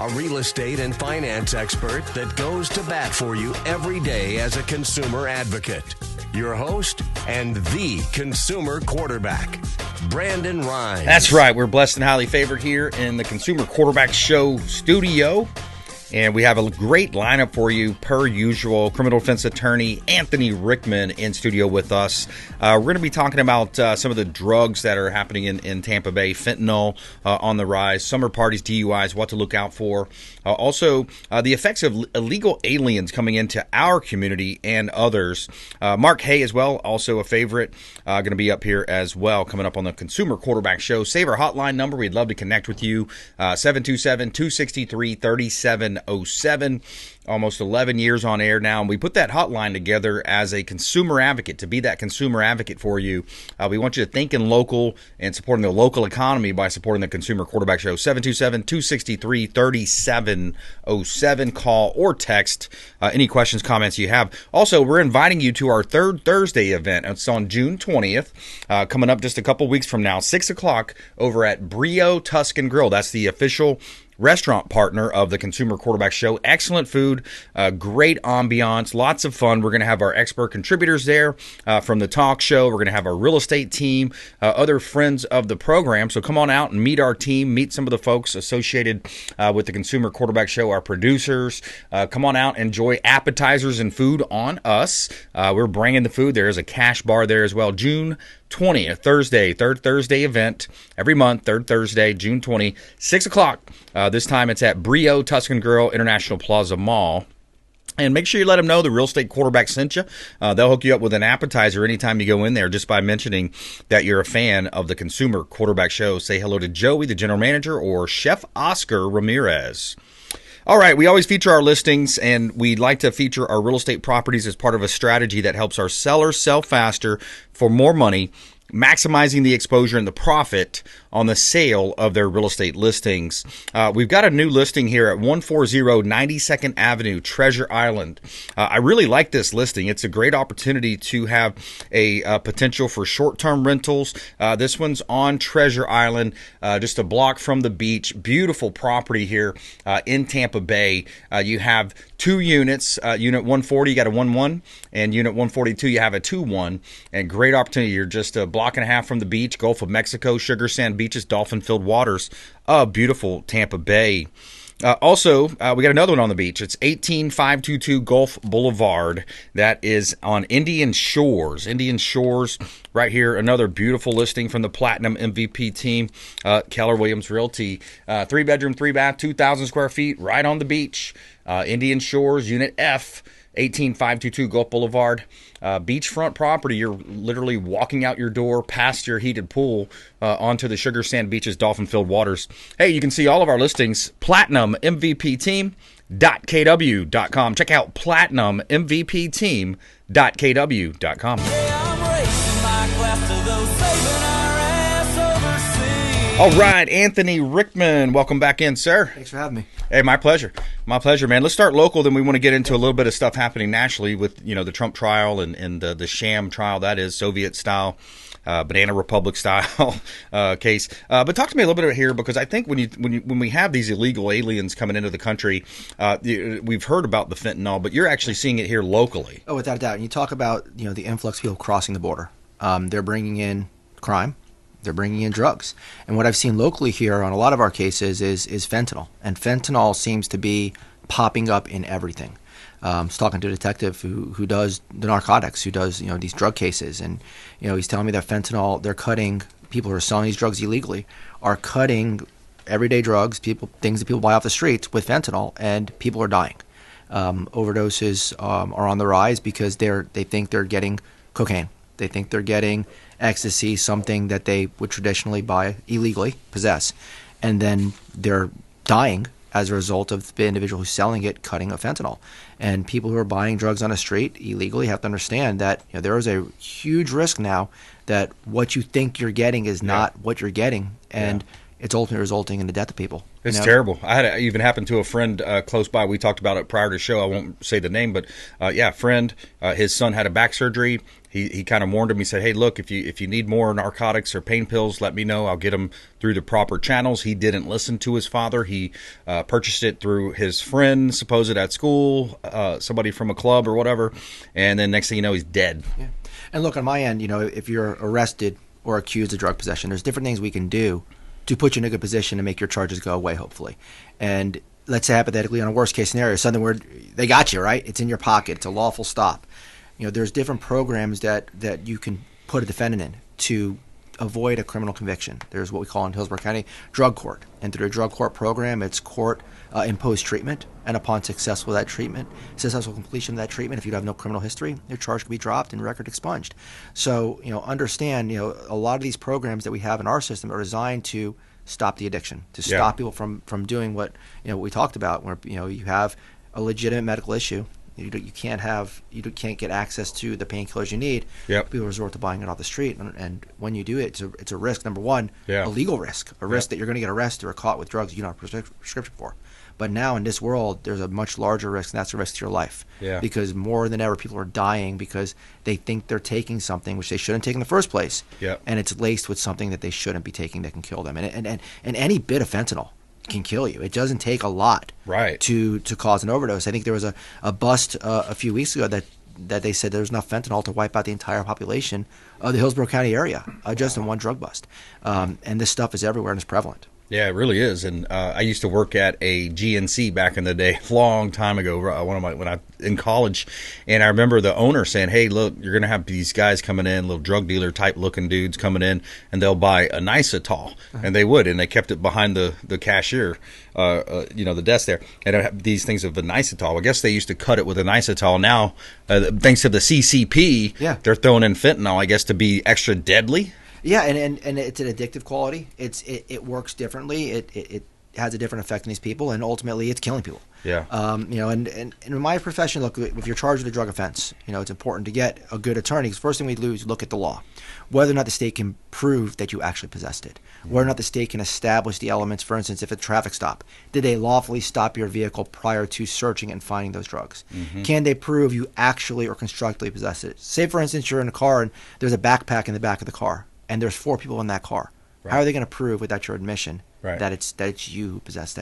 a real estate and finance expert that goes to bat for you every day as a consumer advocate. Your host and the consumer quarterback, Brandon Rhymes. That's right. We're blessed and highly favored here in the Consumer Quarterback Show studio. And we have a great lineup for you, per usual. Criminal defense attorney Anthony Rickman in studio with us. We're going to be talking about some of the drugs that are happening in Tampa Bay. Fentanyl on the rise, summer parties, DUIs, what to look out for. Also, the effects of illegal aliens coming into our community and others. Mark Haye as well, also a favorite, going to be up here as well, coming up on the Consumer Quarterback Show. Save our hotline number. We'd love to connect with you. 727-263-3707. Almost 11 years on air now, and we put that hotline together as a consumer advocate, to be that consumer advocate for you. We want you to think in local and supporting the local economy by supporting the Consumer Quarterback Show. 727-263-3707. Call or text any questions, comments you have. Also, we're inviting you to our Third Thursday event. It's on June 20th, coming up just a couple weeks from now, 6 o'clock over at Brio Tuscan Grill. That's the official restaurant partner of the Consumer Quarterback Show. Excellent food, great ambiance, lots of fun. We're going to have our expert contributors there from the talk show. We're going to have our real estate team, other friends of the program. So come on out and meet our team, meet some of the folks associated with the Consumer Quarterback Show, our producers. Come on out, enjoy appetizers and food on us. We're bringing the food. There is a cash bar there as well. June 20th, Thursday, Third Thursday event every month, Third Thursday, June 20, 6 o'clock. This time it's at Brio Tuscan Grill, International Plaza Mall. And make sure you let them know the real estate quarterback sent you. They'll hook you up with an appetizer anytime you go in there just by mentioning that you're a fan of the Consumer Quarterback Show. Say hello to Joey, the general manager, or Chef Oscar Ramirez. All right, we always feature our listings, and we like to feature our real estate properties as part of a strategy that helps our sellers sell faster for more money, maximizing the exposure and the profit on the sale of their real estate listings. We've got a new listing here at 140 92nd Avenue, Treasure Island. I really like this listing. It's a great opportunity to have a potential for short-term rentals. This one's on Treasure Island, just a block from the beach. Beautiful property here in Tampa Bay. You have two units. Unit 140, you got a 1-1, and Unit 142, you have a 2-1. And great opportunity. You're just a block and a half from the beach, Gulf of Mexico, sugar sand beaches, dolphin-filled waters of beautiful Tampa Bay. Also, we got another one on the beach. It's 18522 Gulf Boulevard. That is on Indian Shores. Indian Shores, right here. Another beautiful listing from the Platinum MVP team, Keller Williams Realty. 3-bedroom, 3-bath, 2,000 square feet, right on the beach. Indian Shores, Unit F, 18522 Gulf Boulevard. Beachfront property. You're literally walking out your door past your heated pool onto the sugar sand beaches, dolphin-filled waters. Hey, you can see all of our listings, platinummvpteam.kw.com. Check out platinummvpteam.kw.com. All right, Anthony Rickman, welcome back in, sir. Thanks for having me. Hey, my pleasure. My pleasure, man. Let's start local, then we want to get into a little bit of stuff happening nationally with, the Trump trial and the sham trial, that is Soviet-style, Banana Republic-style case. But talk to me a little bit here, because I think when we have these illegal aliens coming into the country, we've heard about the fentanyl, but you're actually seeing it here locally. Oh, without a doubt. And you talk about, the influx of people crossing the border. They're bringing in crime. They're bringing in drugs. And what I've seen locally here on a lot of our cases is fentanyl. And fentanyl seems to be popping up in everything. I was talking to a detective who does the narcotics, who does, these drug cases. And, he's telling me that fentanyl, they're cutting, people who are selling these drugs illegally are cutting everyday drugs, things that people buy off the streets with fentanyl, and people are dying. Overdoses are on the rise because they think they're getting cocaine. They think they're getting ecstasy, something that they would traditionally buy illegally, possess, and then they're dying as a result of the individual who's selling it cutting a fentanyl. And people who are buying drugs on the street illegally have to understand that there is a huge risk now that what you think you're getting is not what you're getting, and it's ultimately resulting in the death of people. It's terrible. I had it even happened to a friend close by. We talked about it prior to the show. I won't say the name, but friend, his son had a back surgery. He kind of warned him. He said, "Hey, look, if you need more narcotics or pain pills, let me know. I'll get them through the proper channels." He didn't listen to his father. He purchased it through his friend, supposed at school, somebody from a club or whatever, and then next thing you know, he's dead. Yeah. And look, on my end, if you're arrested or accused of drug possession, there's different things we can do to put you in a good position to make your charges go away, hopefully. And let's say hypothetically, on a worst case scenario, something where they got you, right? It's in your pocket. It's a lawful stop. There's different programs that you can put a defendant in to avoid a criminal conviction. There's what we call in Hillsborough County drug court. And through the drug court program, it's court imposed treatment. And upon successful completion of that treatment, if you have no criminal history, your charge can be dropped and record expunged. So, understand, a lot of these programs that we have in our system are designed to stop the addiction, to stop people from doing what we talked about, where you have a legitimate medical issue. You can't get access to the painkillers you need. Yep. People resort to buying it off the street, and when you do it, it's a risk. Number one, a legal risk, risk that you're going to get arrested or caught with drugs you don't have a prescription for. But now in this world, there's a much larger risk, and that's the risk to your life. Yeah. Because more than ever, people are dying because they think they're taking something which they shouldn't take in the first place. Yep. And it's laced with something that they shouldn't be taking that can kill them. And any bit of fentanyl can kill you. It doesn't take a lot to cause an overdose. I think there was a bust a few weeks ago that they said there was enough fentanyl to wipe out the entire population of the Hillsborough County area, just in one drug bust. And this stuff is everywhere and it's prevalent. Yeah, it really is. And I used to work at a GNC back in the day, long time ago, when I in college, and I remember the owner saying, "Hey, look, you're going to have these guys coming in, little drug dealer type looking dudes coming in, and they'll buy a Nisotol," and they would, and they kept it behind the cashier, the desk there, and it had these things of the Nisotol. I guess they used to cut it with a Nisotol. Now, thanks to the CCP, they're throwing in fentanyl, I guess, to be extra deadly. Yeah, and it's an addictive quality. It works differently. It has a different effect on these people, and ultimately it's killing people. Yeah. And in my profession, look, if you're charged with a drug offense, it's important to get a good attorney. Because first thing we do is look at the law, whether or not the state can prove that you actually possessed it, whether or not the state can establish the elements. For instance, if it's a traffic stop, did they lawfully stop your vehicle prior to searching and finding those drugs? Mm-hmm. Can they prove you actually or constructively possessed it? Say, for instance, you're in a car and there's a backpack in the back of the car, and there's 4 people in that car. Right. How are they going to prove without your admission that it's you who possessed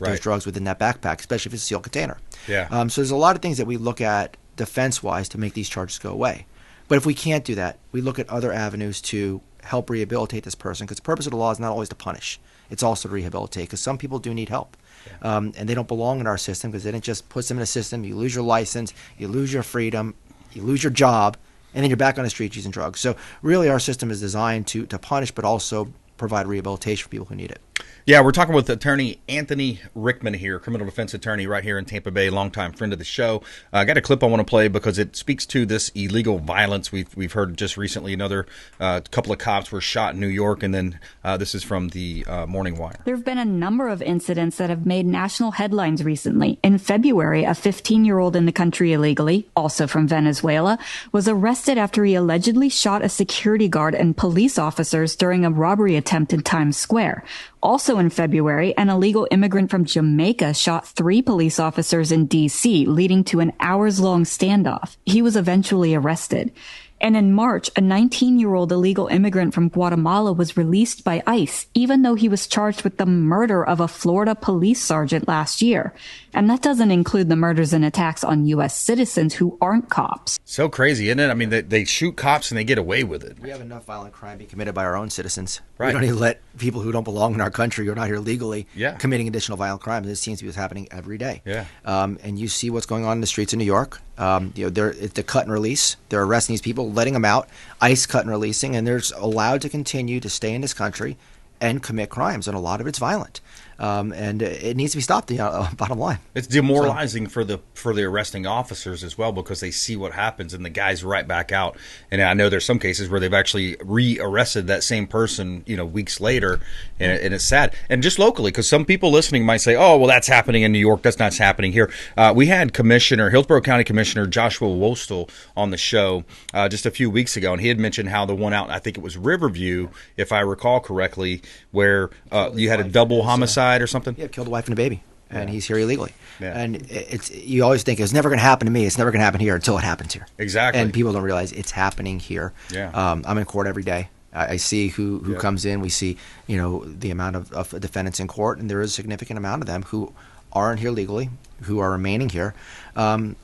those drugs within that backpack, especially if it's a sealed container? Yeah. So there's a lot of things that we look at defense-wise to make these charges go away. But if we can't do that, we look at other avenues to help rehabilitate this person, because the purpose of the law is not always to punish. It's also to rehabilitate, because some people do need help. Yeah. And they don't belong in our system because they didn't just put them in a system. You lose your license, you lose your freedom, you lose your job, and then you're back on the street using drugs. So really our system is designed to punish, but also provide rehabilitation for people who need it. Yeah, we're talking with attorney Anthony Rickman here, criminal defense attorney right here in Tampa Bay, longtime friend of the show. I got a clip I want to play because it speaks to this illegal violence. We've heard just recently another couple of cops were shot in New York, and then this is from the Morning Wire. There have been a number of incidents that have made national headlines recently. In February, a 15-year-old in the country illegally, also from Venezuela, was arrested after he allegedly shot a security guard and police officers during a robbery attempt in Times Square. Also in February, an illegal immigrant from Jamaica shot 3 police officers in D.C., leading to an hours-long standoff. He was eventually arrested. And in March, a 19-year-old illegal immigrant from Guatemala was released by ICE, even though he was charged with the murder of a Florida police sergeant last year. And that doesn't include the murders and attacks on U.S. citizens who aren't cops. So crazy, isn't it? I mean, they shoot cops and they get away with it. We have enough violent crime being committed by our own citizens. Right. We don't need to let people who don't belong in our country or not here legally committing additional violent crimes. This seems to be what's happening every day. Yeah. And you see what's going on in the streets of New York. It's the cut and release. They're arresting these people, letting them out, ICE cut and releasing, and they're allowed to continue to stay in this country and commit crimes, and a lot of it's violent. and it needs to be stopped. Bottom line, it's demoralizing for the arresting officers as well, because they see what happens and the guy's right back out. And I know there's some cases where they've actually re-arrested that same person, weeks later, and it's sad. And just locally, because some people listening might say, "Oh, well, that's happening in New York. That's not happening here." We had Hillsborough County Commissioner Joshua Wostel on the show just a few weeks ago, and he had mentioned how the one out, I think it was Riverview, if I recall correctly, where you had a double homicide or something. Yeah, killed a wife and a baby, and he's here illegally. Yeah. And you always think it's never going to happen to me. It's never going to happen here until it happens here. Exactly. And people don't realize it's happening here. Yeah. I'm in court every day. I see who comes in. We see the amount of defendants in court, and there is a significant amount of them who aren't here legally, who are remaining here. And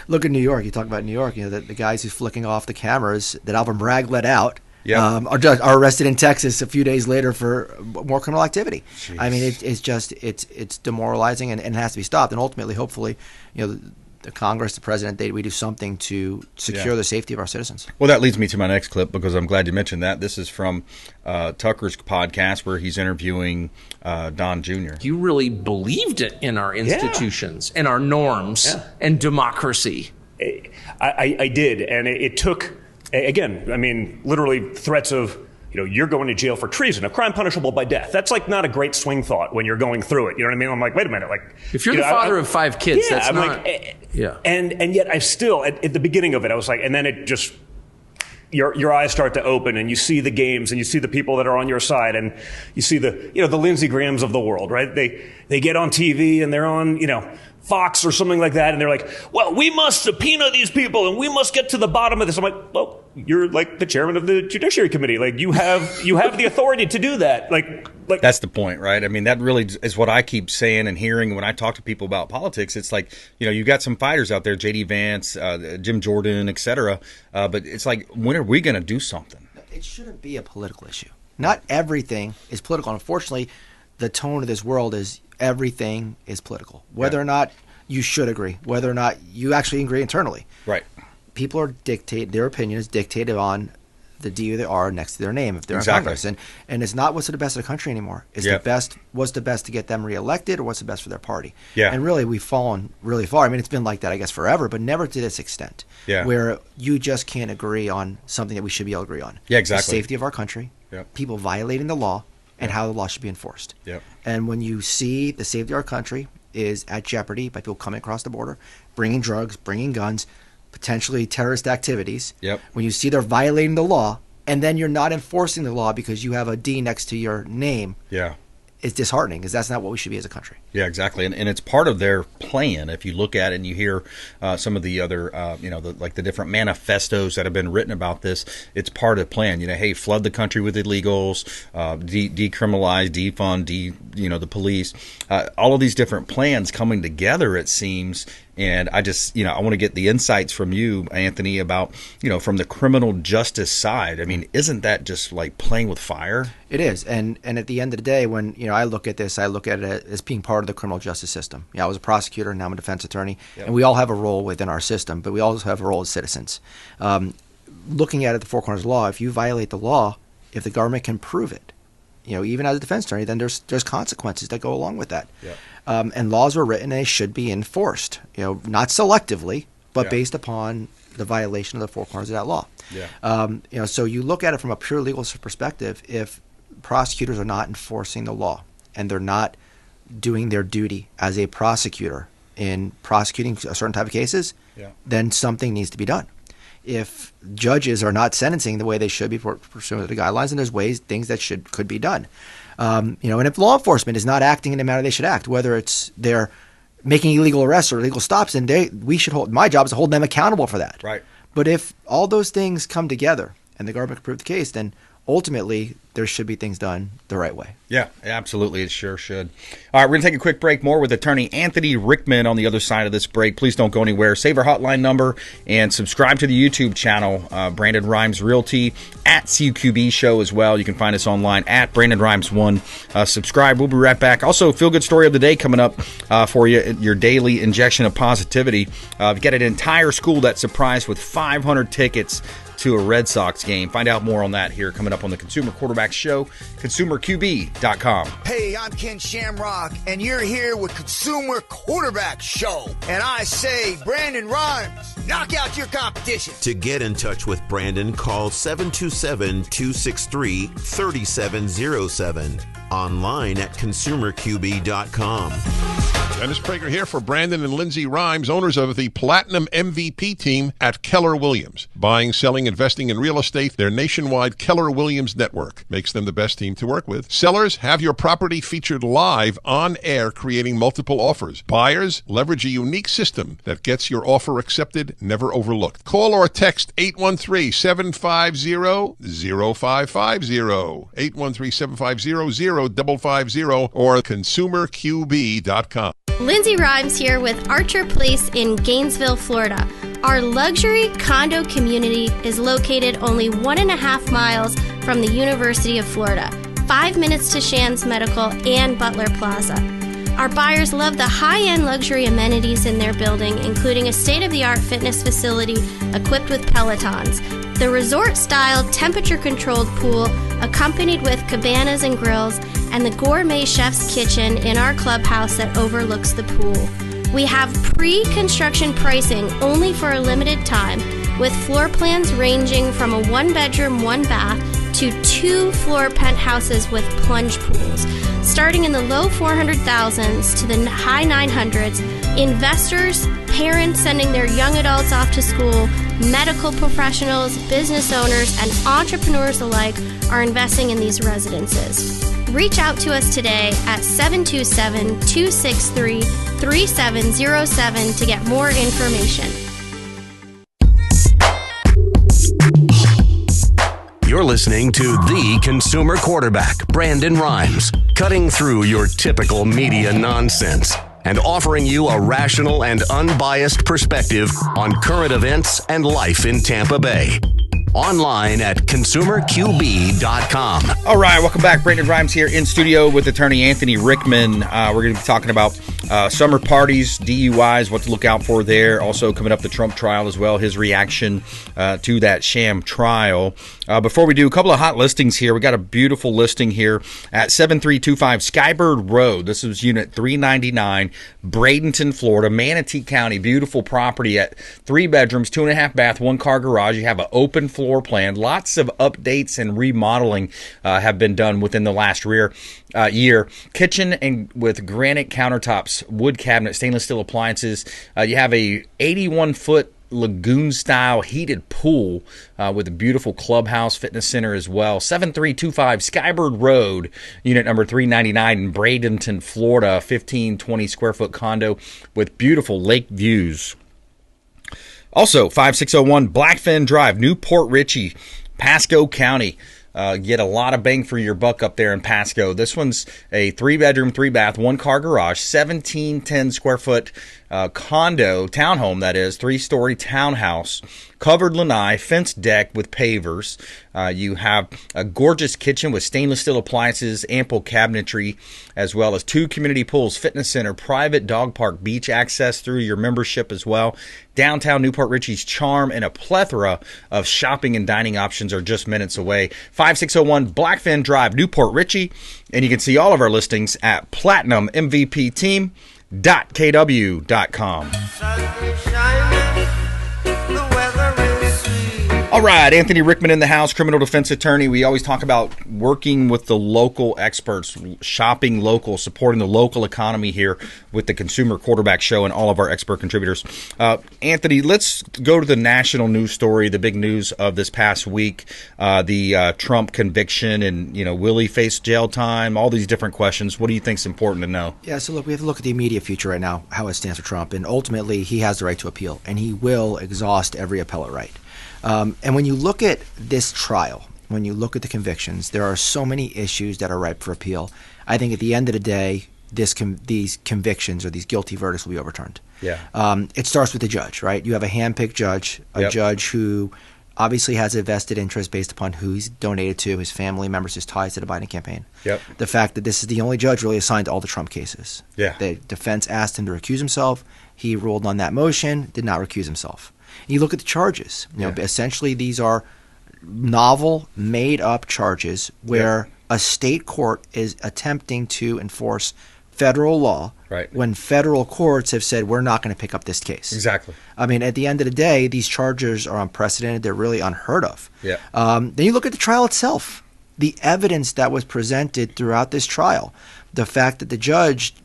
look at New York. You talk about New York. The guys who's flicking off the cameras that Alvin Bragg let out. Yeah. Are arrested in Texas a few days later for more criminal activity. Jeez. I mean, it's demoralizing, and it has to be stopped. And ultimately, hopefully, the Congress, the president, we do something to secure the safety of our citizens. Well, that leads me to my next clip, because I'm glad you mentioned that. This is from Tucker's podcast where he's interviewing Don Jr. You really believed it in our institutions and our norms and democracy. I did, and it took. Again, I mean, literally threats of, you're going to jail for treason, a crime punishable by death. That's not a great swing thought when you're going through it. You know what I mean? I'm like, wait a minute. If you're the father of 5 kids, that's I'm not. And yet I still, at the beginning of it, I was like, and then it just, your eyes start to open, and you see the games, and you see the people that are on your side, and you see the Lindsey Grahams of the world, right? They get on TV and they're on, Fox or something like that, and they're like, well, we must subpoena these people and we must get to the bottom of this. I'm like, well, you're like the chairman of the Judiciary Committee. Like, you have the authority to do that. Like that's the point, right? I mean, that really is what I keep saying and hearing when I talk to people about politics. It's like, you've got some fighters out there, J.D. Vance, Jim Jordan, et cetera, but it's like, when are we going to do something? It shouldn't be a political issue. Not everything is political. Unfortunately, the tone of this world is everything is political. Whether or not you should agree, whether or not you actually agree internally. Right. People are their opinion is dictated on the D or the R next to their name if they're in Congress. And it's not what's the best of the country anymore. It's what's the best to get them reelected, or what's the best for their party. Yeah. And really, we've fallen really far. I mean, it's been like that, I guess, forever, but never to this extent. Yeah. Where you just can't agree on something that we should be able to agree on. Yeah, exactly. The safety of our country, people violating the law, and how the law should be enforced. Yep. And when you see the safety of our country is at jeopardy by people coming across the border, bringing drugs, bringing guns, potentially terrorist activities, when you see they're violating the law, and then you're not enforcing the law because you have a D next to your name, it's disheartening, because that's not what we should be as a country. Yeah, exactly. And it's part of their plan. If you look at it and you hear some of the other, the different manifestos that have been written about this, it's part of the plan. Hey, flood the country with illegals, decriminalize, defund, the police, all of these different plans coming together, it seems. And I just, I want to get the insights from you, Anthony, about, from the criminal justice side. I mean, isn't that just like playing with fire? It is. And at the end of the day, when, I look at this, I look at it as being part of the criminal justice system. I was a prosecutor, now I'm a defense attorney, and we all have a role within our system, but we also have a role as citizens. Looking at it, the four corners of the law, if you violate the law, if the government can prove it, even as a defense attorney, then there's consequences that go along with that. And laws were written and they should be enforced, not selectively, but based upon the violation of the four corners of that law. So you look at it from a pure legal perspective. If prosecutors are not enforcing the law and they're not doing their duty as a prosecutor in prosecuting a certain type of cases, then something needs to be done. If judges are not sentencing the way they should be pursuant to the guidelines, and there's things that could be done. And if law enforcement is not acting in the manner they should act, whether it's they're making illegal arrests or illegal stops, then my job is to hold them accountable for that. Right. But if all those things come together and the government can prove the case, then ultimately there should be things done the right way. Yeah, absolutely. It sure should. All right, we're going to take a quick break. More with attorney Anthony Rickman on the other side of this break. Please don't go anywhere. Save our hotline number and subscribe to the YouTube channel, Brandon Rhymes Realty, at CQB Show as well. You can find us online at Brandon Rhymes 1. Subscribe. We'll be right back. Also, feel good story of the day coming up for you, your daily injection of positivity. We've got an entire school that's surprised with 500 tickets to a Red Sox game. Find out more on that here coming up on the Consumer Quarterback Show, consumerqb.com. Hey, I'm Ken Shamrock, and you're here with Consumer Quarterback Show. And I say, Brandon Rhymes, knock out your competition. To get in touch with Brandon, call 727-263-3707. Online at consumerqb.com. Dennis Prager here for Brandon and Lindsay Rhymes, owners of the Platinum MVP team at Keller Williams. Buying, selling, investing in real estate, their nationwide Keller Williams network makes them the best team to work with. Sellers, have your property featured live on air, creating multiple offers. Buyers, leverage a unique system that gets your offer accepted, never overlooked. Call or text 813-750-0550, 813-750-0550, or consumerqb.com. Lindsay Rhymes here with Archer Place in Gainesville, Florida. Our luxury condo community is located only 1.5 miles from the University of Florida, 5 minutes to Shands Medical and Butler Plaza. Our buyers love the high-end luxury amenities in their building, including a state-of-the-art fitness facility equipped with Pelotons, the resort-style temperature-controlled pool accompanied with cabanas and grills, and the gourmet chef's kitchen in our clubhouse that overlooks the pool. We have pre-construction pricing only for a limited time, with floor plans ranging from a 1-bedroom, 1-bath to 2-floor penthouses with plunge pools. Starting in the low 400,000s to the high 900s, investors, parents sending their young adults off to school, medical professionals, business owners, and entrepreneurs alike are investing in these residences. Reach out to us today at 727-263-3707 to get more information. You're listening to the Consumer Quarterback, Brandon Rhymes, cutting through your typical media nonsense and offering you a rational and unbiased perspective on current events and life in Tampa Bay. Online at consumerqb.com. All right, welcome back. Brandon Rhymes here in studio with attorney Anthony Rickman. We're going to be talking about summer parties, DUIs, what to look out for there. Also coming up, the Trump trial as well, his reaction to that sham trial. Before we do, a couple of hot listings here. We got a beautiful listing here at 7325 Skybird Road. This is unit 399, Bradenton, Florida, Manatee County. Beautiful property at 3 bedrooms, 2.5 bath, 1-car garage. You have an open floor plan. Lots of updates and remodeling have been done within the last year. Kitchen and with granite countertops, wood cabinet, stainless steel appliances. You have a 81-foot lagoon-style heated pool with a beautiful clubhouse, fitness center as well. 7325 Skybird Road, unit number 399 in Bradenton, Florida. 1520 square foot condo with beautiful lake views. Also, 5601 Blackfin Drive, Newport Richey, Pasco County. Get a lot of bang for your buck up there in Pasco. This one's a 3-bedroom, 3-bath, 1-car garage, 1710 square foot condo, townhome that is, 3-story townhouse, covered lanai, fenced deck with pavers. You have a gorgeous kitchen with stainless steel appliances, ample cabinetry, as well as 2 community pools, fitness center, private dog park, beach access through your membership as well. Downtown Newport Richey's charm and a plethora of shopping and dining options are just minutes away. 5601 Blackfin Drive, Newport Richey. And you can see all of our listings at platinummvpteam.kw.com. All right, Anthony Rickman in the house, criminal defense attorney. We always talk about working with the local experts, shopping local, supporting the local economy here with the Consumer Quarterback Show and all of our expert contributors. Anthony, let's go to the national news story, the big news of this past week, the Trump conviction and, will he face jail time, all these different questions. What do you think is important to know? Yeah, so look, we have to look at the immediate future right now, how it stands for Trump. And ultimately, he has the right to appeal, and he will exhaust every appellate right. And when you look at this trial, when you look at the convictions, there are so many issues that are ripe for appeal. I think at the end of the day, these convictions or these guilty verdicts will be overturned. Yeah. It starts with the judge, right? You have a hand-picked judge, a judge who obviously has a vested interest based upon who he's donated to, his family members, his ties to the Biden campaign. Yep. The fact that this is the only judge really assigned to all the Trump cases. Yeah. The defense asked him to recuse himself. He ruled on that motion, did not recuse himself. You look at the charges. Essentially, these are novel, made-up charges where a state court is attempting to enforce federal law when federal courts have said, we're not going to pick up this case. Exactly. I mean, at the end of the day, these charges are unprecedented. They're really unheard of. Yeah. Then you look at the trial itself. The evidence that was presented throughout this trial, the fact that the judge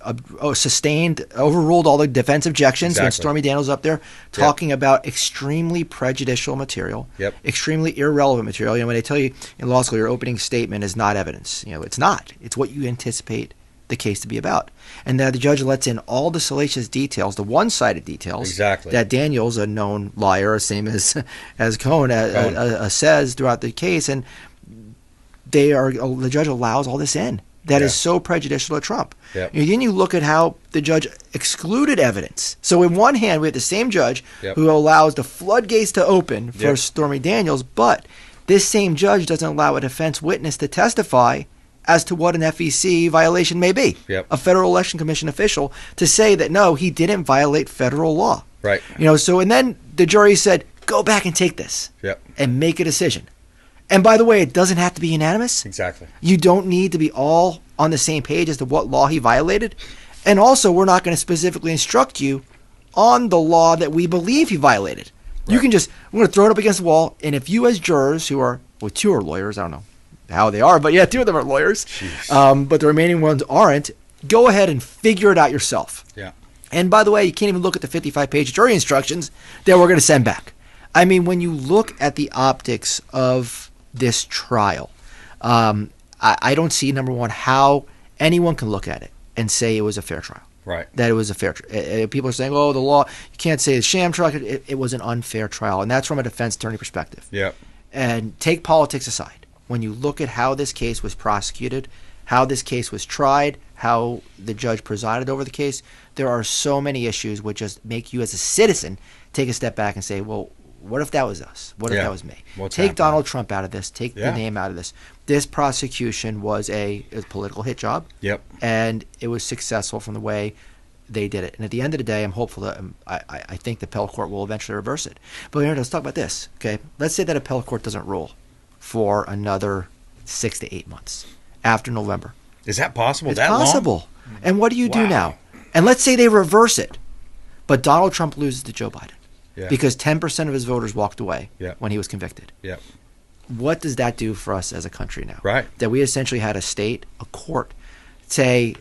overruled all the defense objections when Stormy Daniels up there talking about extremely prejudicial material, extremely irrelevant material. When they tell you in law school your opening statement is not evidence, it's not. It's what you anticipate the case to be about. And then the judge lets in all the salacious details, the one-sided details that Daniels, a known liar, same as Cohen, says throughout the case, and the judge allows all this in. That is so prejudicial to Trump. And then you look at how the judge excluded evidence. So in one hand, we have the same judge who allows the floodgates to open for Stormy Daniels, but this same judge doesn't allow a defense witness to testify as to what an FEC violation may be. A Federal Election Commission official to say that, no, he didn't violate federal law. And then the jury said, go back and take this and make a decision. And by the way, it doesn't have to be unanimous. Exactly. You don't need to be all on the same page as to what law he violated. And also, we're not going to specifically instruct you on the law that we believe he violated. You can we're going to throw it up against the wall. And if you as jurors who are, two are lawyers, I don't know how they are, but two of them are lawyers. But the remaining ones aren't. Go ahead and figure it out yourself. And by the way, you can't even look at the 55-page jury instructions that we're going to send back. I mean, when you look at the optics of this trial, I don't see, number one, how anyone can look at it and say it was a fair trial. That it was a fair trial. People are saying, oh, the law, you can't say it's sham trial. It was an unfair trial. And that's from a defense attorney perspective. And take politics aside. When you look at how this case was prosecuted, how this case was tried, how the judge presided over the case, there are so many issues which just make you as a citizen take a step back and say, well, what if that was us? What if that was me? Take Donald Trump out of this. Take the name out of this. This prosecution was a political hit job. And it was successful from the way they did it. And at the end of the day, I'm hopeful that I think the appellate court will eventually reverse it. But let's talk about this. Okay, let's say that appellate court doesn't rule for another 6 to 8 months after November. Is that possible? It's possible. Long? And what do you do now? And let's say they reverse it, but Donald Trump loses to Joe Biden. Because 10% of his voters walked away when he was convicted. What does that do for us as a country now? That we essentially had a court, say,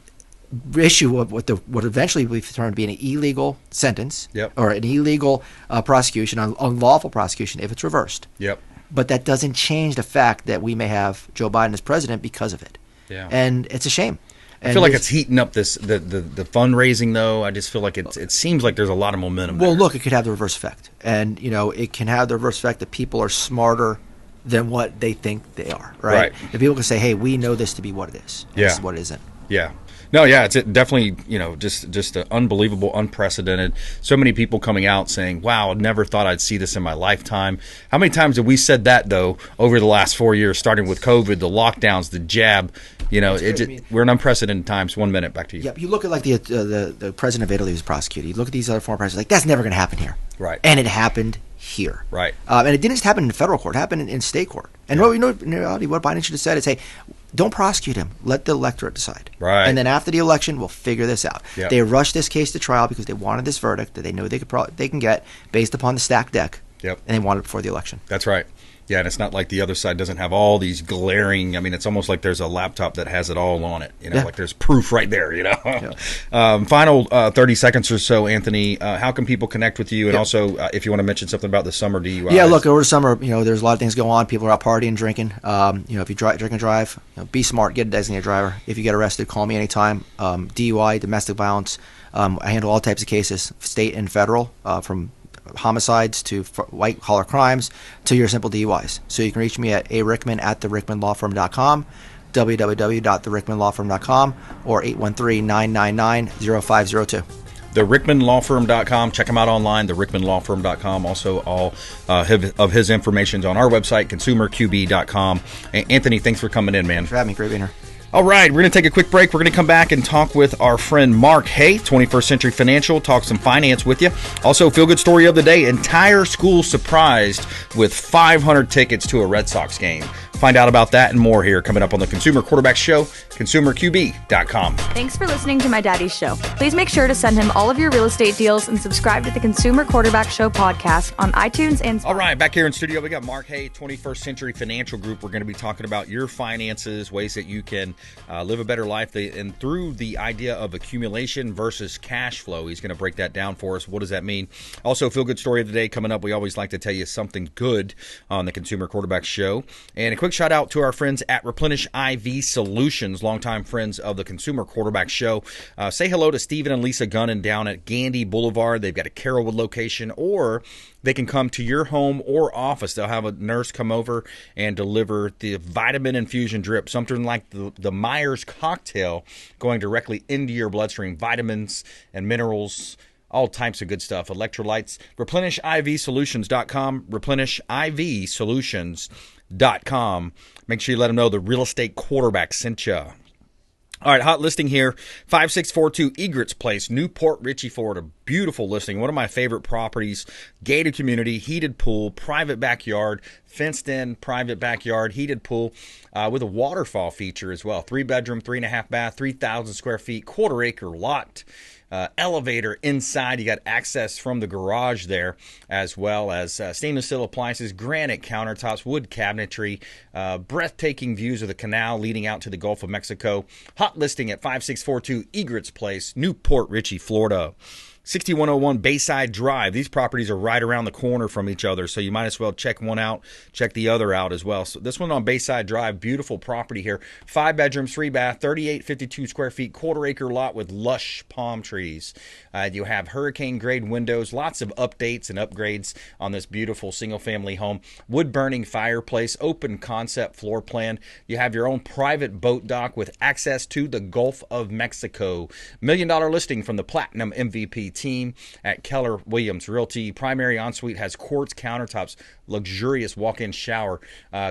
issue what eventually we determined to be an illegal sentence or an illegal prosecution, unlawful prosecution if it's reversed. But that doesn't change the fact that we may have Joe Biden as president because of it. And it's a shame. I feel like it's heating up the fundraising, though. I just feel like it seems like there's a lot of momentum there. Well, look, it could have the reverse effect. And, it can have the reverse effect that people are smarter than what they think they are, right? And people can say, hey, we know this to be what it is. This is what it isn't. No, it's definitely, just unbelievable, unprecedented. So many people coming out saying, wow, I never thought I'd see this in my lifetime. How many times have we said that, though, over the last 4 years, starting with COVID, the lockdowns, the jab? We're in unprecedented times. 1 minute, back to you. You look at like the president of Italy who's prosecuted. You look at these other former presidents, like that's never going to happen here. And it happened here. And it didn't just happen in the federal court. It happened in state court. And in reality, what Biden should have said is, hey, don't prosecute him. Let the electorate decide. And then after the election, we'll figure this out. They rushed this case to trial because they wanted this verdict that they know they can get based upon the stacked deck. And they wanted it before the election. That's right. Yeah, and it's not like the other side doesn't have all these glaring. I mean, it's almost like there's a laptop that has it all on it. Like there's proof right there. Final 30 seconds or so, Anthony. How can people connect with you? And also, if you want to mention something about the summer DUI. Look, over the summer, there's a lot of things going on. People are out partying, drinking. If you drink and drive, be smart. Get a designated driver. If you get arrested, call me anytime. DUI, domestic violence. I handle all types of cases, state and federal, from homicides to white-collar crimes to your simple DUIs. So you can reach me at arickman@therickmanlawfirm.com, www.therickmanlawfirm.com, or 813-999-0502. TheRickmanLawFirm.com. Check him out online, TheRickmanLawFirm.com. Also, all of his information is on our website, ConsumerQB.com. Anthony, thanks for coming in, man. Thanks for having me. Great being here. All right, we're going to take a quick break. We're going to come back and talk with our friend Mark Haye, 21st Century Financial, talk some finance with you. Also, feel-good story of the day, entire school surprised with 500 tickets to a Red Sox game. Find out about that and more here coming up on the Consumer Quarterback Show, consumerqb.com. Thanks for listening to my daddy's show. Please make sure to send him all of your real estate deals and subscribe to the Consumer Quarterback Show podcast on iTunes and Spotify. All right, back here in studio, we got Mark Haye, 21st Century Financial Group. We're going to be talking about your finances, ways that you can live a better life, and through the idea of accumulation versus cash flow. He's going to break that down for us. What does that mean? Also, feel-good story of the day coming up. We always like to tell you something good on the Consumer Quarterback Show. And a quick shout out to our friends at Replenish IV Solutions, longtime friends of the Consumer Quarterback Show. Say hello to Stephen and Lisa Gunnan down at Gandy Boulevard. They've got a Carrollwood location, or they can come to your home or office. They'll have a nurse come over and deliver the vitamin infusion drip, something like the Myers cocktail, going directly into your bloodstream. Vitamins and minerals, all types of good stuff. Electrolytes. ReplenishIVSolutions.com. ReplenishIVSolutions.com. Make sure you let them know the real estate quarterback sent you. All right, hot listing here, 5642 Egrets Place, Newport Richey, Florida. Beautiful listing, one of my favorite properties. Gated community, heated pool, private backyard, fenced in private backyard, heated pool with a waterfall feature as well. 3-bedroom, 3.5 bath, 3,000 square feet, quarter-acre lot. Elevator inside. You got access from the garage there, as well as stainless steel appliances, granite countertops, wood cabinetry, breathtaking views of the canal leading out to the Gulf of Mexico. Hot listing at 5642 Egrets Place, Newport Richey, Florida. 6101 Bayside Drive. These properties are right around the corner from each other, so you might as well check one out, check the other out as well. So this one on Bayside Drive, beautiful property here. 5 bedrooms, 3 bath, 3852 square feet, quarter-acre lot with lush palm trees. You have hurricane-grade windows, lots of updates and upgrades on this beautiful single-family home. Wood-burning fireplace, open concept floor plan. You have your own private boat dock with access to the Gulf of Mexico. $1 million listing from the Platinum MVP team at Keller Williams Realty. Primary ensuite has quartz countertops, luxurious walk-in shower.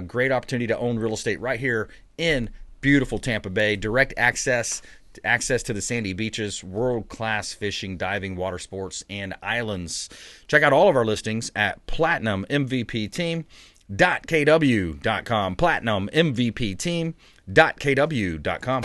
Great opportunity to own real estate right here in beautiful Tampa Bay. Direct access to the sandy beaches, world-class fishing, diving, water sports, and islands. Check out all of our listings at platinummvpteam.kw.com. platinummvpteam.kw.com.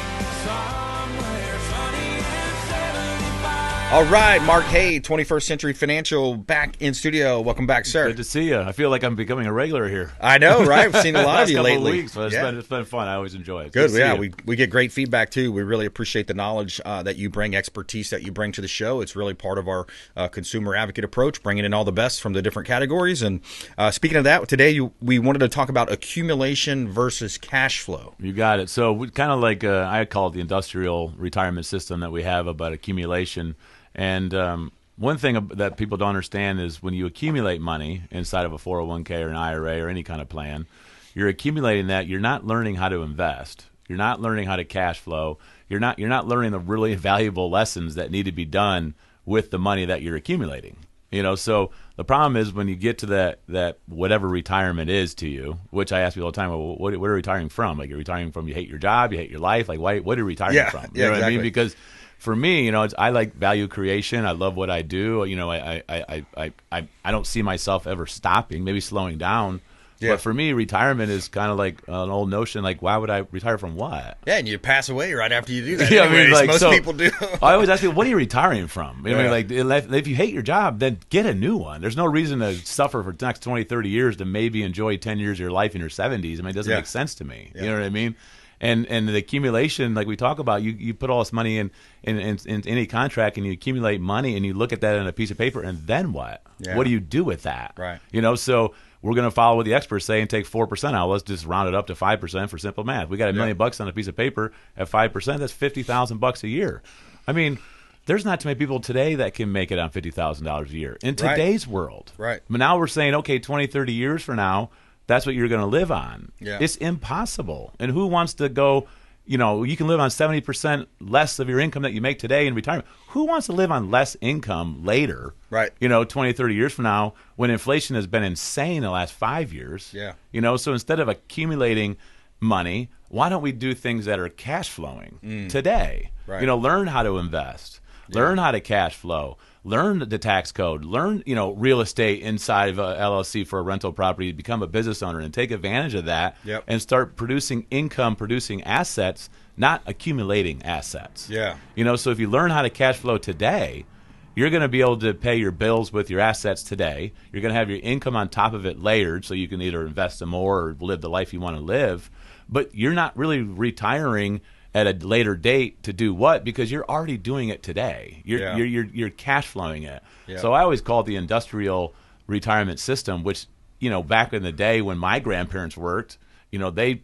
All right, Mark Haye, 21st Century Financial, back in studio. Welcome back, sir. Good to see you. I feel like I'm becoming a regular here. I know, right? I've seen a lot of you lately. Weeks, but it's been fun. I always enjoy it. Good, yeah. We get great feedback, too. We really appreciate the knowledge that you bring, expertise that you bring to the show. It's really part of our consumer advocate approach, bringing in all the best from the different categories. And speaking of that, today we wanted to talk about accumulation versus cash flow. You got it. So we kind of like, I call it the industrial retirement system that we have about accumulation. And one thing that people don't understand is when you accumulate money inside of a 401k or an IRA or any kind of plan, you're accumulating that. You're not learning how to invest. You're not learning how to cash flow. You're not learning the really valuable lessons that need to be done with the money that you're accumulating. So the problem is when you get to that whatever retirement is to you, which I ask people all the time, well, what are you retiring from? Like, you're retiring from you hate your job, you hate your life. Like, what are you retiring from? You know what I mean? Because for me, I like value creation. I love what I do. I don't see myself ever stopping, maybe slowing down. Yeah. But for me, retirement is kind of like an old notion. Like, why would I retire from what? Yeah, and you pass away right after you do that. Yeah, anyways, most people do. I always ask people, what are you retiring from? If you hate your job, then get a new one. There's no reason to suffer for the next 20, 30 years to maybe enjoy 10 years of your life in your 70s. It doesn't make sense to me. Yeah. You know what I mean? And the accumulation, like we talk about, you put all this money in any contract, and you accumulate money, and you look at that on a piece of paper, and then what? Yeah. What do you do with that? Right. So we're going to follow what the experts say and take 4% out. Let's just round it up to 5% for simple math. We got $1 million on a piece of paper at 5%. That's $50,000 a year. There's not too many people today that can make it on $50,000 a year in today's world. Right. But now we're saying, okay, 20, 30 years from now, that's what you're going to live on. Yeah. It's impossible. And who wants to go, you can live on 70% less of your income that you make today in retirement. Who wants to live on less income later, right? 20, 30 years from now, when inflation has been insane the last 5 years? Yeah. So instead of accumulating money, why don't we do things that are cash flowing today? Right. You know, learn how to invest, learn how to cash flow, learn the tax code, learn, you know, real estate inside of a LLC for a rental property, become a business owner and take advantage of that and start producing income, producing assets, not accumulating assets. Yeah. You know, so if you learn how to cash flow today, you're going to be able to pay your bills with your assets today. You're going to have your income on top of it layered, so you can either invest some more or live the life you want to live. But you're not really retiring at a later date to do what? Because you're already doing it today. You're cash flowing it. Yeah. So I always call it the industrial retirement system, which, you know, back in the day when my grandparents worked, you know, they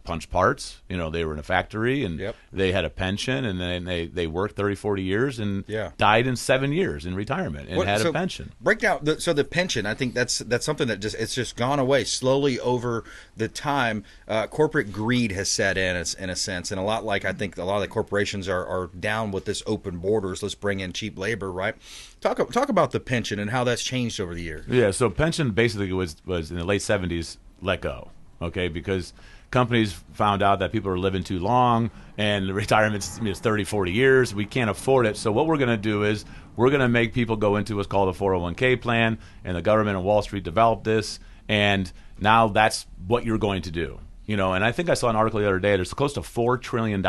punched parts. You know, they were in a factory and they had a pension, and then they worked 30, 40 years and died in 7 years in retirement and had a pension. Break down the pension. I think that's something that it's just gone away slowly over the time. Corporate greed has set in a sense, and a lot like I think a lot of the corporations are down with this open borders. Let's bring in cheap labor, right? Talk about the pension and how that's changed over the years. Yeah, so pension basically was in the late 70s let go. Okay, because companies found out that people are living too long and the retirement is 30, 40 years. We can't afford it. So what we're going to do is we're going to make people go into what's called a 401k plan, and the government and Wall Street developed this, and now that's what you're going to do. You know, and I think I saw an article the other day. There's close to $4 trillion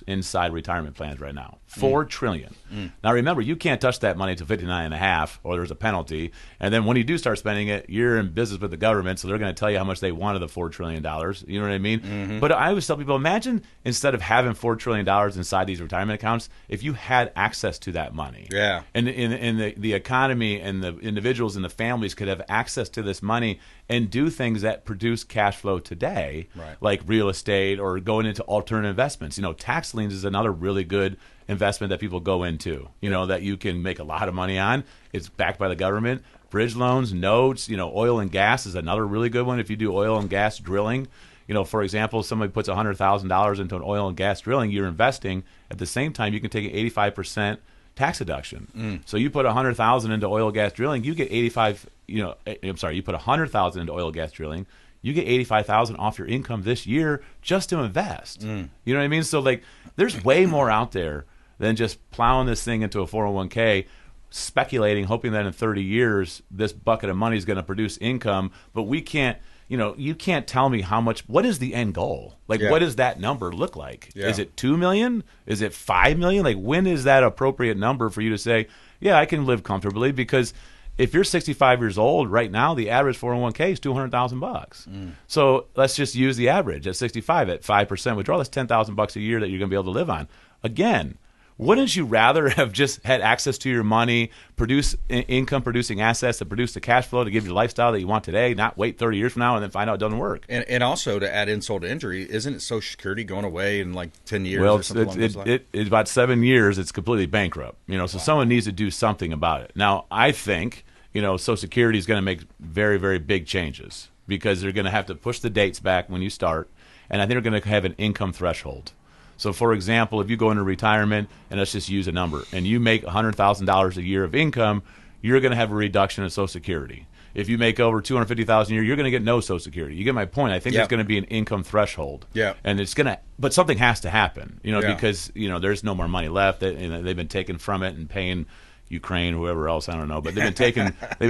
inside retirement plans right now. $4 trillion. Now, remember, you can't touch that money until 59 and a half, or there's a penalty. And then when you do start spending it, you're in business with the government, so they're going to tell you how much they wanted the $4 trillion. You know what I mean? But I always tell people, imagine instead of having $4 trillion inside these retirement accounts, if you had access to that money. Yeah. And the economy and the individuals and the families could have access to this money and do things that produce cash flow today, like real estate or going into alternative investments. You know, tax liens is another really good investment that people go into, you know, that you can make a lot of money on. It's backed by the government. Bridge loans, notes, you know, oil and gas is another really good one if you do oil and gas drilling. You know, for example, somebody puts $100,000 into an oil and gas drilling, you're investing. At the same time, you can take an 85% tax deduction. So you put $100,000 into oil and gas drilling, you get you put $100,000 into oil and gas drilling, you get $85,000 off your income this year just to invest. You know what I mean? So like, there's way more out there than just plowing this thing into a 401k, speculating, hoping that in 30 years this bucket of money is going to produce income. But we can't, you know, you can't tell me how much. What is the end goal? Like, what does that number look like? Is it 2 million? Is it 5 million? Like, when is that appropriate number for you to say, yeah, I can live comfortably? Because if you're 65 years old right now, the average 401k is $200,000. So let's just use the average at 65 at 5% withdrawal. That's $10,000 a year that you're going to be able to live on. Again, wouldn't you rather have just had access to your money, produce income producing assets that produce the cash flow to give you the lifestyle that you want today, not wait 30 years from now and then find out it doesn't work? And also, to add insult to injury, isn't it Social Security going away in like 10 years or something along those lines? It's about 7 years. It's completely bankrupt. You know, so someone needs to do something about it. Now, I think, you know, Social Security is going to make very, very big changes because they're going to have to push the dates back when you start, and I think they're going to have an income threshold. So, for example, if you go into retirement, and let's just use a number, and you make $100,000 a year of income, you're going to have a reduction in Social Security. If you make over $250,000 a year, you're going to get no Social Security. You get my point. I think there's going to be an income threshold. And it's going to, but something has to happen, you know, because, you know, there's no more money left. They've been taken from it and paying Ukraine, whoever else, I don't know, but they've been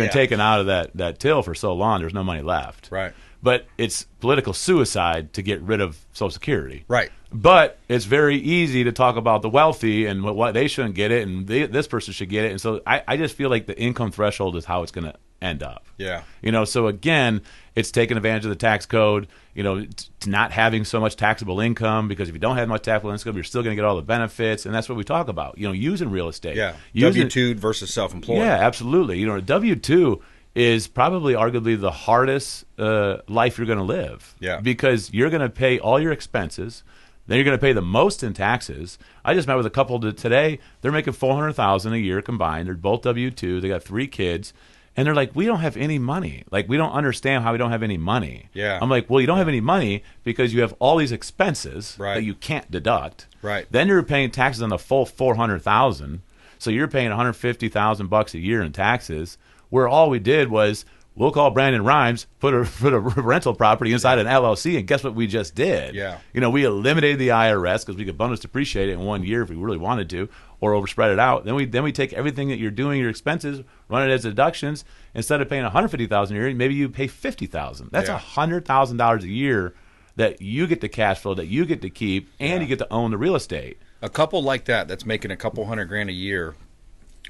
taken out of that till for so long. There's no money left. Right. But it's political suicide to get rid of Social Security. Right. But it's very easy to talk about the wealthy and what they shouldn't get it, and this person should get it. And so I just feel like the income threshold is how it's going to end up. Yeah. You know, so again, it's taking advantage of the tax code, you know, not having so much taxable income, because if you don't have much taxable income, you're still going to get all the benefits. And that's what we talk about, you know, using real estate. Yeah. Using, W-2 versus self-employed. Yeah, absolutely. You know, W-2 is probably arguably the hardest life you're going to live. Yeah. Because you're going to pay all your expenses. Then you're going to pay the most in taxes. I just met with a couple today. They're making $400,000 a year combined. They're both W-2. They got 3 kids. And they're like, we don't have any money. Like, we don't understand how we don't have any money. Yeah. I'm like, well, you don't have any money because you have all these expenses that you can't deduct. Right. Then you're paying taxes on the full $400,000. So you're paying $150,000 a year in taxes, where all we did was We'll call Brandon Rhymes, put a rental property inside an LLC, and guess what we just did? Yeah. We eliminated the IRS because we could bonus depreciate it in 1 year if we really wanted to, or overspread it out. Then we take everything that you're doing, your expenses, run it as deductions. Instead of paying $150,000 a year, maybe you pay $50,000. That's $100,000 a year that you get to cash flow, that you get to keep, and you get to own the real estate. A couple like that's making a couple $100,000 a year.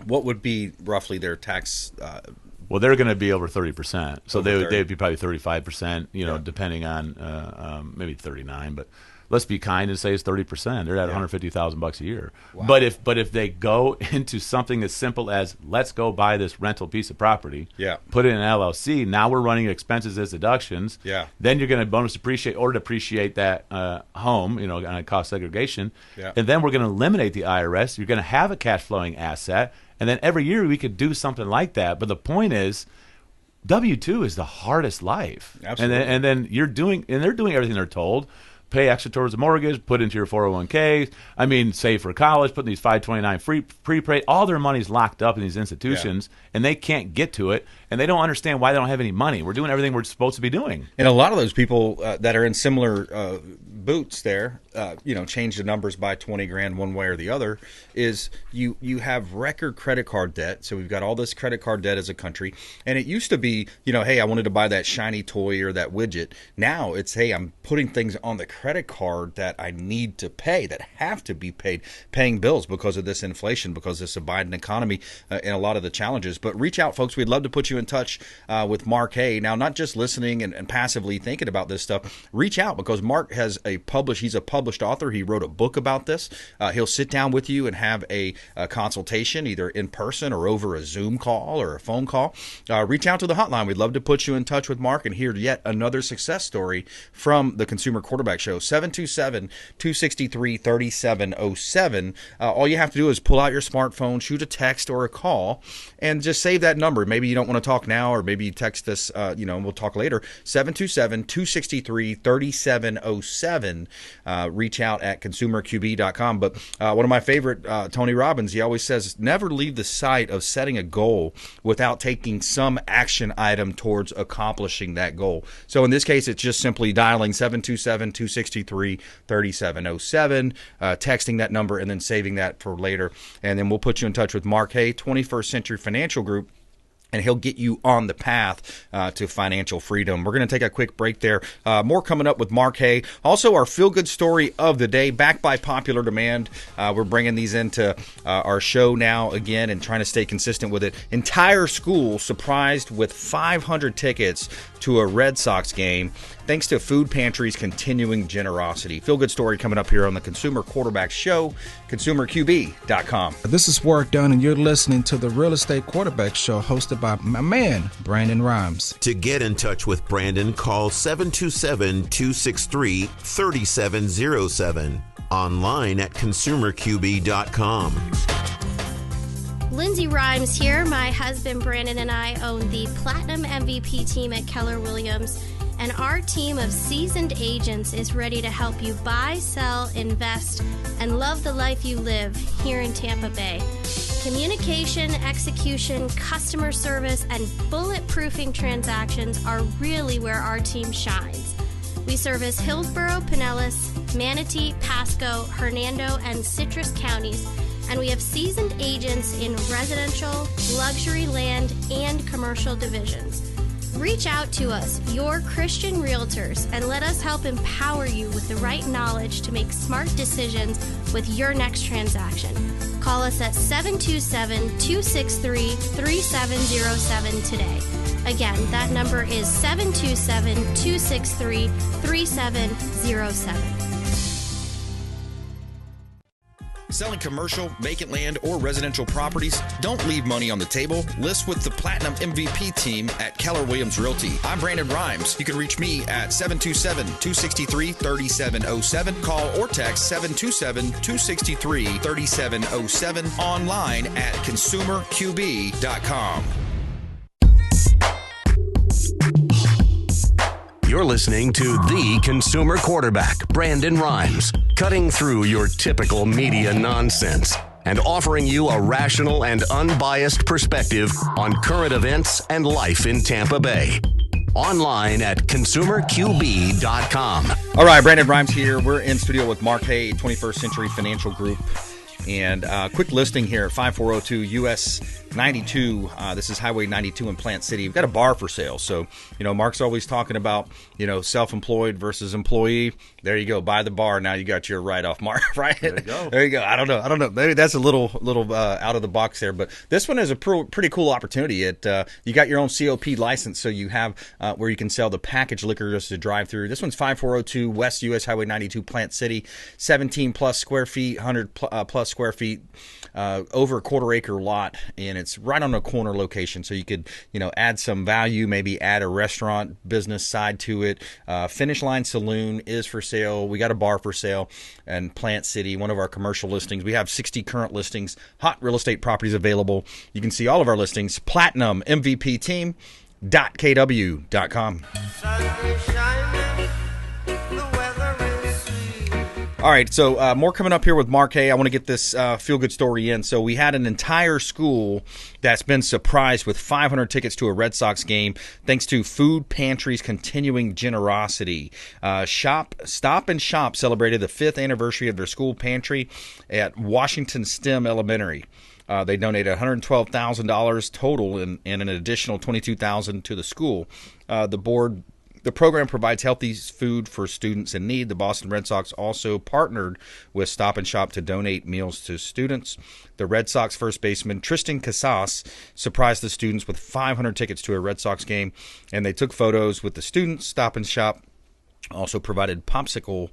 What would be roughly their tax? Well, they're going to be over 30%, so they'd be probably 35%. Depending on maybe 39%, but let's be kind and say it's 30%. They're at $150,000 a year. Wow. But if they go into something as simple as let's go buy this rental piece of property, put it in an LLC. Now we're running expenses as deductions. Yeah. Then you're going to bonus depreciate or depreciate that home, on cost segregation. Yeah. And then we're going to eliminate the IRS. You're going to have a cash flowing asset. And then every year we could do something like that. But the point is, W-2 is the hardest life. Absolutely. And then they're doing everything they're told. Pay extra towards the mortgage, put into your 401k. Save for college, put in these 529 prepaid. All their money's locked up in these institutions, and they can't get to it, and they don't understand why they don't have any money. We're doing everything we're supposed to be doing. And a lot of those people that are in similar boots there, change the numbers by $20,000 one way or the other, is you have record credit card debt. So we've got all this credit card debt as a country, and it used to be, hey, I wanted to buy that shiny toy or that widget. Now it's, hey, I'm putting things on the credit card that I need to pay, that have to be paid, paying bills because of this inflation, because of this Biden economy, and a lot of the challenges. But reach out, folks. We'd love to put you in touch with Mark Haye. Now, not just listening and passively thinking about this stuff. Reach out, because Mark has he's a published author. He wrote a book about this. He'll sit down with you and have a consultation, either in person or over a Zoom call or a phone call. Reach out to the hotline. We'd love to put you in touch with Mark and hear yet another success story from the Consumer Quarterback Show. 727-263-3707. All you have to do is pull out your smartphone, shoot a text or a call, and just save that number. Maybe you don't want to talk now, or maybe you text us, and we'll talk later. 727-263-3707. Reach out at consumerqb.com. But one of my favorite, Tony Robbins, he always says, never leave the sight of setting a goal without taking some action item towards accomplishing that goal. So in this case, it's just simply dialing 727-263-3707, texting that number, and then saving that for later. And then we'll put you in touch with Mark Haye, 21st Century Financial Group, and he'll get you on the path to financial freedom. We're going to take a quick break there. More coming up with Mark Haye. Also, our feel-good story of the day, backed by popular demand. We're bringing these into our show now again and trying to stay consistent with it. Entire school surprised with 500 tickets to a Red Sox game, thanks to Food Pantry's continuing generosity. Feel-good story coming up here on the Consumer Quarterback Show, consumerqb.com. This is Warwick Dunn, and you're listening to the Real Estate Quarterback Show, hosted by my man, Brandon Rhymes. To get in touch with Brandon, call 727-263-3707. Online at consumerqb.com. Lindsay Rhymes here. My husband Brandon and I own the Platinum MVP team at Keller Williams, and our team of seasoned agents is ready to help you buy, sell, invest, and love the life you live here in Tampa Bay. Communication, execution, customer service, and bulletproofing transactions are really where our team shines. We service Hillsborough, Pinellas, Manatee, Pasco, Hernando, and Citrus counties, and we have seasoned agents in residential, luxury land, and commercial divisions. Reach out to us, your Christian realtors, and let us help empower you with the right knowledge to make smart decisions with your next transaction. Call us at 727-263-3707 today. Again, that number is 727-263-3707. Selling commercial, vacant land, or residential properties? Don't leave money on the table. List with the Platinum MVP team at Keller Williams Realty. I'm Brandon Rhymes. You can reach me at 727-263-3707. Call or text 727-263-3707. Online at consumerqb.com. You're listening to the Consumer Quarterback, Brandon Rhymes, cutting through your typical media nonsense and offering you a rational and unbiased perspective on current events and life in Tampa Bay. Online at consumerqb.com. All right, Brandon Rhymes here. We're in studio with Mark Haye, 21st Century Financial Group. And quick listing here at 5402 US 92. This is Highway 92 in Plant City. We've got a bar for sale. So, Mark's always talking about, self-employed versus employee. There you go. Buy the bar. Now you got your write-off, Mark, right? There you go. There you go. I don't know. Maybe that's a little out of the box there. But this one is a pretty cool opportunity. You got your own COP license, so you have where you can sell the packaged liquor just to drive through. This one's 5402 West US Highway 92, Plant City. 17-plus square feet, 100-plus square feet, over a quarter-acre lot, and it's right on a corner location. So you could, add some value, maybe add a restaurant business side to it. Finish Line Saloon is for sale. We got a bar for sale in Plant City, one of our commercial listings. We have 60 current listings, hot real estate properties available. You can see all of our listings, PlatinumMVPTeam.kw.com. All right, so more coming up here with Mark Haye. I want to get this feel-good story in. So we had an entire school that's been surprised with 500 tickets to a Red Sox game thanks to Food Pantry's continuing generosity. Stop and Shop celebrated the 5th anniversary of their school pantry at Washington STEM Elementary. They donated $112,000 total and an additional $22,000 to the school. The program provides healthy food for students in need. The Boston Red Sox also partnered with Stop and Shop to donate meals to students. The Red Sox first baseman Tristan Casas surprised the students with 500 tickets to a Red Sox game, and they took photos with the students. Stop and Shop also provided popsicle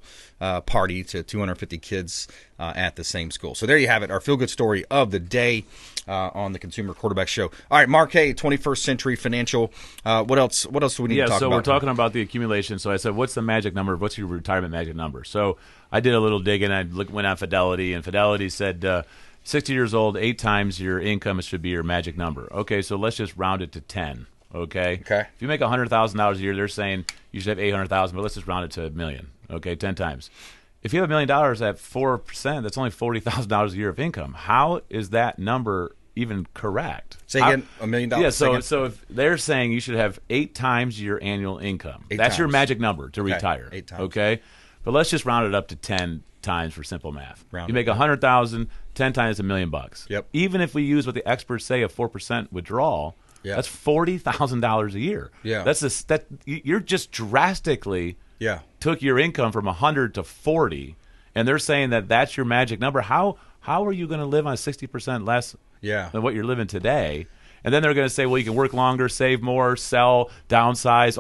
party to 250 kids at the same school. So there you have it, our feel-good story of the day on the Consumer Quarterback Show. All right, Mark Haye, 21st Century Financial. What else do we need to talk about? So we're talking about the accumulation. So I said, what's the magic number? What's your retirement magic number? So I did a little digging. I went on Fidelity, and Fidelity said 60 years old, 8 times your income should be your magic number. Okay, so let's just round it to 10. Okay. If you make $100,000 a year, they're saying you should have $800,000, but let's just round it to $1 million. Okay, 10 times. If you have $1 million at 4%, that's only $40,000 a year of income. How is that number even correct? Say again, $1 million. Yeah. So if they're saying you should have 8 times your annual income, that's your magic number to retire. 8 times. Okay. But let's just round it up to 10 times for simple math. You make $100,000, 10 times $1 million. Yep. Even if we use what the experts say of 4% withdrawal. Yeah. That's $40,000 a year. Yeah, you're just drastically took your income from 100 to 40, and they're saying that that's your magic number. How are you going to live on 60% less than what you're living today? And then they're going to say, well, you can work longer, save more, sell, downsize.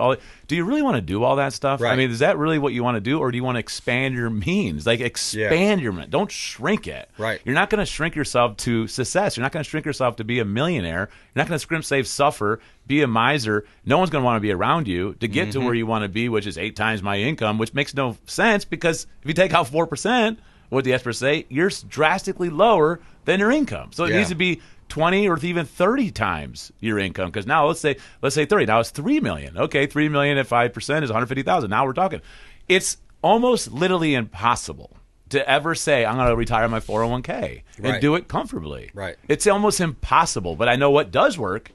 Do you really want to do all that stuff? Right. I mean, is that really what you want to do, or do you want to expand your means? Like, expand your means. Don't shrink it. Right. You're not going to shrink yourself to success. You're not going to shrink yourself to be a millionaire. You're not going to scrimp, save, suffer, be a miser. No one's going to want to be around you to get to where you want to be, which is 8 times my income, which makes no sense because if you take out 4%, what the experts say, you're drastically lower than your income. So it needs to be 20 or even 30 times your income, because now let's say 30. Now it's $3 million. Okay, $3 million at 5% is $150,000. Now we're talking. It's almost literally impossible to ever say I'm going to retire my 401k and do it comfortably. Right. It's almost impossible. But I know what does work.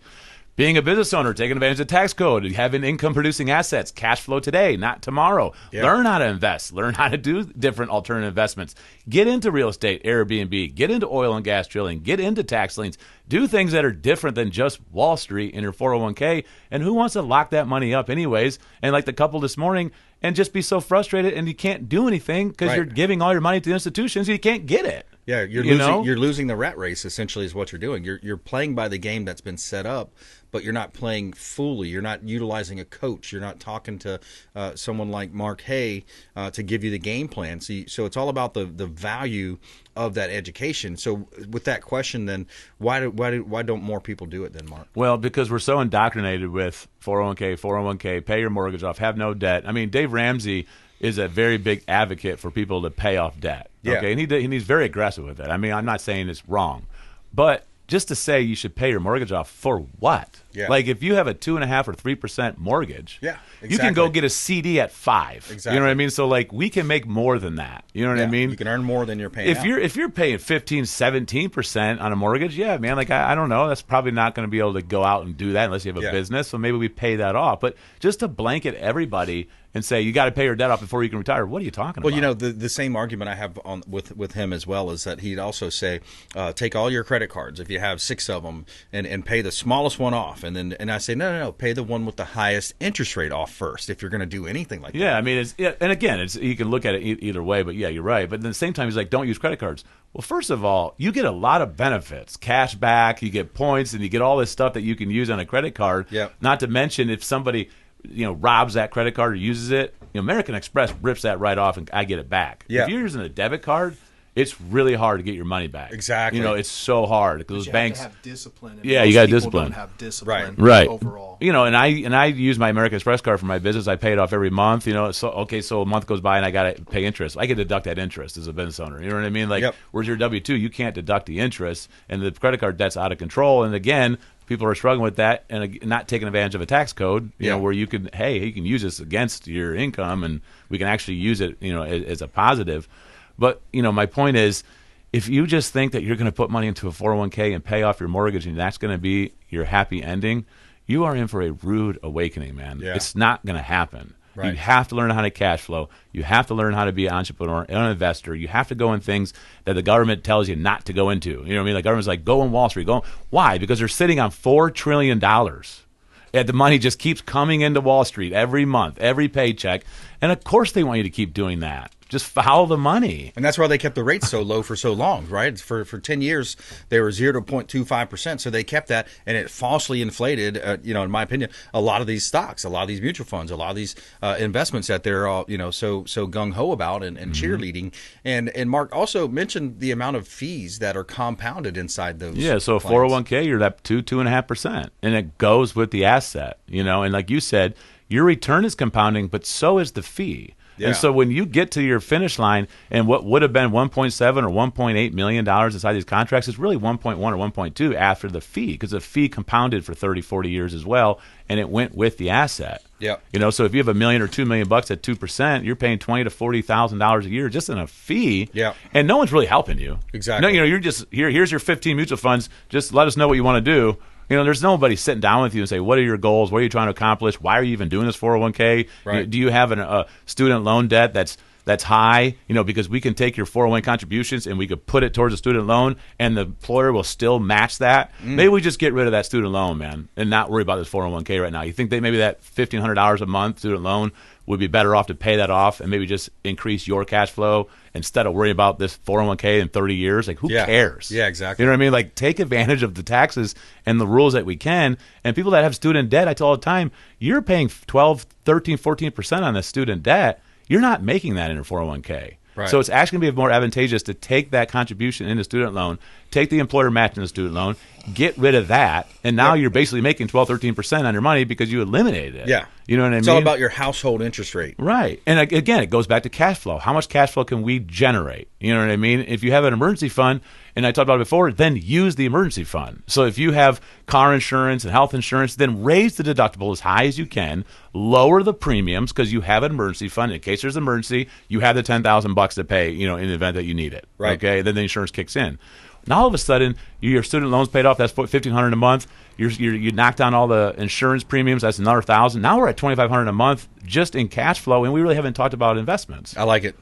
Being a business owner, taking advantage of the tax code, having income-producing assets, cash flow today, not tomorrow. Yeah. Learn how to invest. Learn how to do different alternative investments. Get into real estate, Airbnb. Get into oil and gas drilling. Get into tax liens. Do things that are different than just Wall Street in your 401k. And who wants to lock that money up anyways? And like the couple this morning, and just be so frustrated and you can't do anything because you're giving all your money to the institutions and you can't get it. Yeah, you're losing the rat race, essentially, is what you're doing. You're playing by the game that's been set up, but you're not playing fully. You're not utilizing a coach. You're not talking to someone like Mark Haye to give you the game plan. So it's all about the value of that education. So with that question, then why don't more people do it then, Mark? Well, because we're so indoctrinated with 401k, pay your mortgage off, have no debt. I mean, Dave Ramsey is a very big advocate for people to pay off debt. Yeah. Okay, and he's very aggressive with it. I mean, I'm not saying it's wrong, but just to say you should pay your mortgage off for what? Yeah. Like if you have a 2.5% or 3% mortgage, yeah, exactly. you can go get a CD at 5%. Exactly. You know what I mean? So like we can make more than that. You know what I mean? You can earn more than you're paying. If you're paying 15-17% on a mortgage, yeah, man, like I don't know, that's probably not going to be able to go out and do that unless you have a business. So maybe we pay that off. But just to blanket everybody and say you got to pay your debt off before you can retire, what are you talking about? Well, you know, the same argument I have with him as well is that he'd also say take all your credit cards if you have 6 of them and pay the smallest one off, and I say no, pay the one with the highest interest rate off first if you're going to do anything like that. Yeah, I mean, and again, you can look at it either way, but yeah, you're right. But at the same time, he's like, don't use credit cards. Well, first of all, you get a lot of benefits, cash back, you get points, and you get all this stuff that you can use on a credit card. Yep. Not to mention if somebody robs that credit card or uses it, American Express rips that right off and I get it back. Yeah. If you're using a debit card, it's really hard to get your money back. Exactly. It's so hard because those banks have to have discipline. Yeah, you got discipline. Don't have discipline. Right. Overall. And I use my American Express card for my business. I pay it off every month. So a month goes by and I got to pay interest. I can deduct that interest as a business owner. You know what I mean? Like, whereas your W-2, you can't deduct the interest, and the credit card debt's out of control. And again, people are struggling with that and not taking advantage of a tax code. Where you can use this against your income, and we can actually use it, as a positive. But my point is, if you just think that you're going to put money into a 401k and pay off your mortgage and that's going to be your happy ending, you are in for a rude awakening, man. Yeah. It's not going to happen. Right. You have to learn how to cash flow. You have to learn how to be an entrepreneur and an investor. You have to go in things that the government tells you not to go into. You know what I mean? The government's like, go in Wall Street. Why? Because they're sitting on $4 trillion. And the money just keeps coming into Wall Street every month, every paycheck. And of course they want you to keep doing that. Just follow the money. And that's why they kept the rates so low for so long, right? For 10 years, they were 0 to 0.25%. So they kept that, and it falsely inflated, in my opinion, a lot of these stocks, a lot of these mutual funds, a lot of these investments that they're all, so gung-ho about and cheerleading. And Mark also mentioned the amount of fees that are compounded inside those. Yeah, so a 401k, you're at 2.5%. And it goes with the asset, and like you said, your return is compounding, but so is the fee. Yeah. And so when you get to your finish line and what would have been $1.7 or $1.8 million inside these contracts is really 1.1 or 1.2 after the fee, because the fee compounded for 30, 40 years as well, and it went with the asset. Yeah. So if you have $1 million or $2 million at 2%, you're paying $20,000 to $40,000 a year just in a fee. Yeah. And no one's really helping you. Exactly. No, you're just here's your 15 mutual funds. Just let us know what you want to do. There's nobody sitting down with you and say, what are your goals? What are you trying to accomplish? Why are you even doing this 401k? Right. Do you have a student loan debt that's high? Because we can take your 401 contributions and we could put it towards a student loan and the employer will still match that. Maybe we just get rid of that student loan, man, and not worry about this 401k right now. You think that maybe that $1,500 a month student loan would be better off to pay that off and maybe just increase your cash flow instead of worrying about this 401k in 30 years? Like, who cares? Yeah, exactly. You know what I mean? Like, take advantage of the taxes and the rules that we can. And people that have student debt, I tell all the time, you're paying 12, 13, 14% on the student debt. You're not making that in your 401k. Right. So it's actually going to be more advantageous to take that contribution in the student loan, take the employer match in the student loan, get rid of that, and now you're basically making 12, 13% on your money because you eliminated it. Yeah. You know what I mean? It's all about your household interest rate. Right. And again, it goes back to cash flow. How much cash flow can we generate? You know what I mean? If you have an emergency fund, and I talked about it before, then use the emergency fund. So if you have car insurance and health insurance, then raise the deductible as high as you can, lower the premiums because you have an emergency fund. In case there's an emergency, you have the $10,000 to pay, in the event that you need it. Right. Okay. Then the insurance kicks in. Now all of a sudden, your student loan's paid off. That's $1,500 a month. You knock down all the insurance premiums. That's another $1,000. Now we're at $2,500 a month just in cash flow, and we really haven't talked about investments. I like it.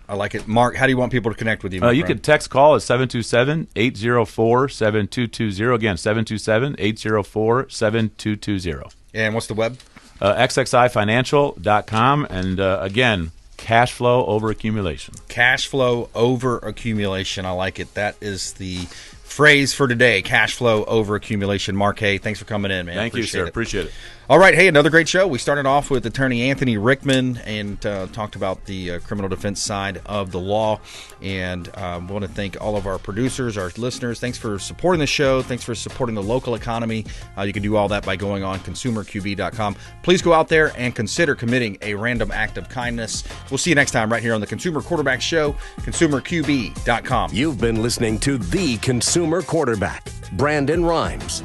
Mark, how do you want people to connect with you? You can text call at 727-804-7220. Again, 727-804-7220. And what's the web? XXIFinancial.com. And again, cash flow over accumulation. Cash flow over accumulation. I like it. That is the phrase for today. Cash flow over accumulation. Mark Haye, thanks for coming in, man. Thank you, sir. Appreciate it. All right. Hey, another great show. We started off with attorney Anthony Rickman and talked about the criminal defense side of the law. And we want to thank all of our producers, our listeners. Thanks for supporting the show. Thanks for supporting the local economy. You can do all that by going on consumerqb.com. Please go out there and consider committing a random act of kindness. We'll see you next time right here on the Consumer Quarterback Show, consumerqb.com. You've been listening to The Consumer Quarterback. Brandon Rhymes.